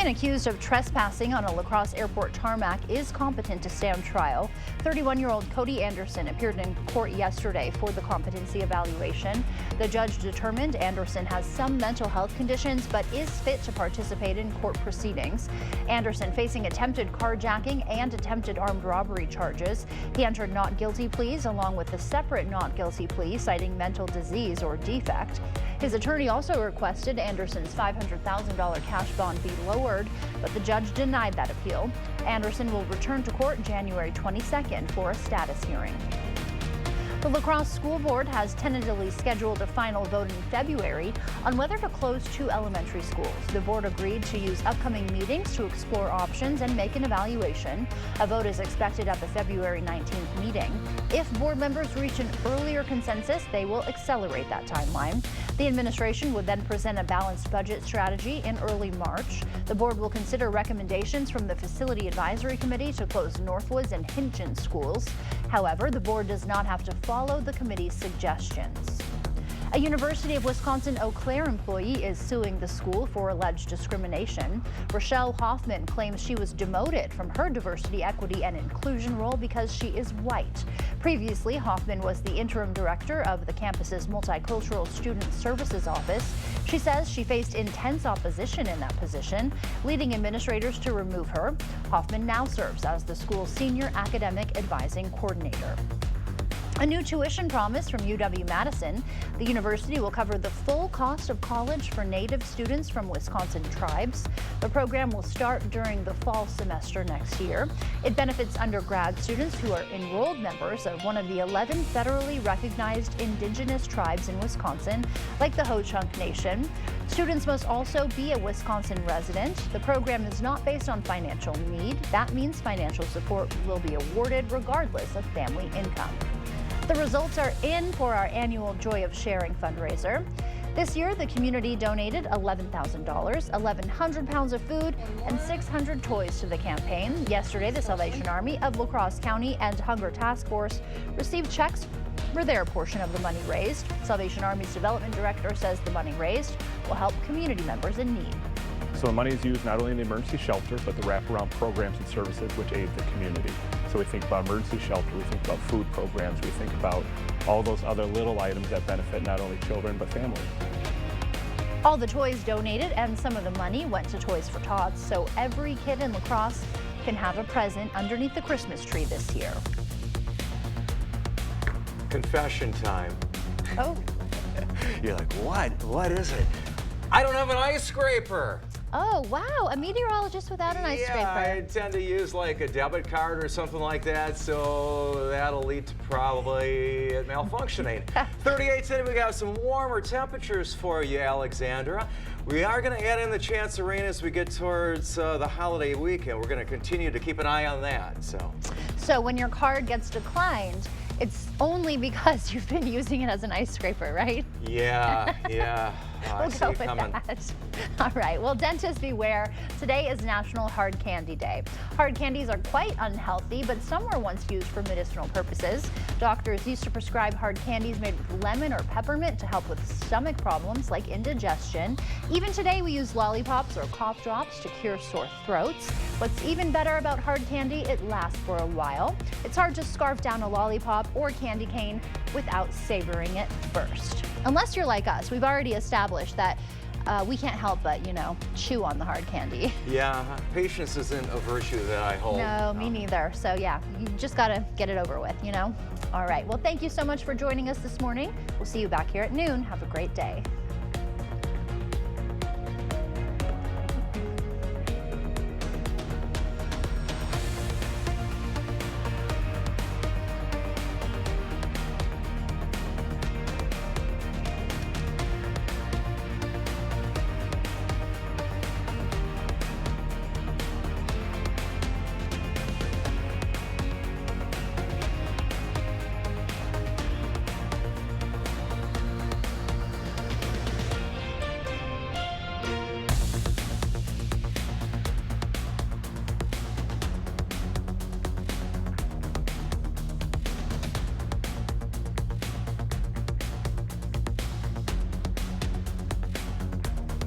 man accused of trespassing on a La Crosse airport tarmac is competent to stand trial. 31-year-old Cody Anderson appeared in court yesterday for the competency evaluation. The judge determined Anderson has some mental health conditions but is fit to participate in court proceedings. Anderson facing attempted carjacking and attempted armed robbery charges. He entered not guilty pleas along with a separate not guilty plea citing mental disease or defect. His attorney also requested Anderson's $500,000 cash bond be lowered, but the judge denied that appeal. Anderson will return to court January 22nd for a status hearing. The La Crosse School Board has tentatively scheduled a final vote in February on whether to close 2 elementary schools. The board agreed to use upcoming meetings to explore options and make an evaluation. A vote is expected at the February 19th meeting. If board members reach an earlier consensus, they will accelerate that timeline. The administration would then present a balanced budget strategy in early March. The board will consider recommendations from the Facility Advisory Committee to close Northwoods and Hinton schools. However, the board does not have to follow the committee's suggestions. A University of Wisconsin-Eau Claire employee is suing the school for alleged discrimination. Rochelle Hoffman claims she was demoted from her diversity, equity, and inclusion role because she is white. Previously, Hoffman was the interim director of the campus's Multicultural Student Services Office. She says she faced intense opposition in that position, leading administrators to remove her. Hoffman now serves as the school's senior academic advising coordinator. A new tuition promise from UW-Madison. The university will cover the full cost of college for Native students from Wisconsin tribes. The program will start during the fall semester next year. It benefits undergrad students who are enrolled members of one of the 11 federally recognized indigenous tribes in Wisconsin, like the Ho-Chunk Nation. Students must also be a Wisconsin resident. The program is not based on financial need. That means financial support will be awarded regardless of family income. The results are in for our annual Joy of Sharing fundraiser. This year, the community donated $11,000, 1,100 pounds of food, and 600 toys to the campaign. Yesterday, the Salvation Army of La Crosse County and Hunger Task Force received checks for their portion of the money raised. Salvation Army's development director says the money raised will help community members in need. So the money is used not only in the emergency shelter, but the wraparound programs and services which aid the community. So we think about emergency shelter, we think about food programs, we think about all those other little items that benefit not only children, but families. All the toys donated and some of the money went to Toys for Tots, so every kid in La Crosse can have a present underneath the Christmas tree this year. Confession time. Oh. You're like, what? What is it? I don't have an ice scraper. Oh, wow. A meteorologist without an ice scraper. Yeah, I tend to use like a debit card or something like that, so that'll lead to probably it malfunctioning. 38 today, we got some warmer temperatures for you, Alexandra. We are going to add in the chance of rain as we get towards the holiday weekend. We're going to continue to keep an eye on that. So when your card gets declined, it's only because you've been using it as an ice scraper, right? Yeah, yeah. We'll go with that. All right, well, dentists beware. Today is National Hard Candy Day. Hard candies are quite unhealthy, but some were once used for medicinal purposes. Doctors used to prescribe hard candies made with lemon or peppermint to help with stomach problems like indigestion. Even today, we use lollipops or cough drops to cure sore throats. What's even better about hard candy, it lasts for a while. It's hard to scarf down a lollipop or candy cane without savoring it first. Unless you're like us, we've already established that we can't help but, chew on the hard candy. Yeah, patience isn't a virtue that I hold. No, me neither. So yeah, you just gotta get it over with, All right, well, thank you so much for joining us this morning. We'll see you back here at noon. Have a great day.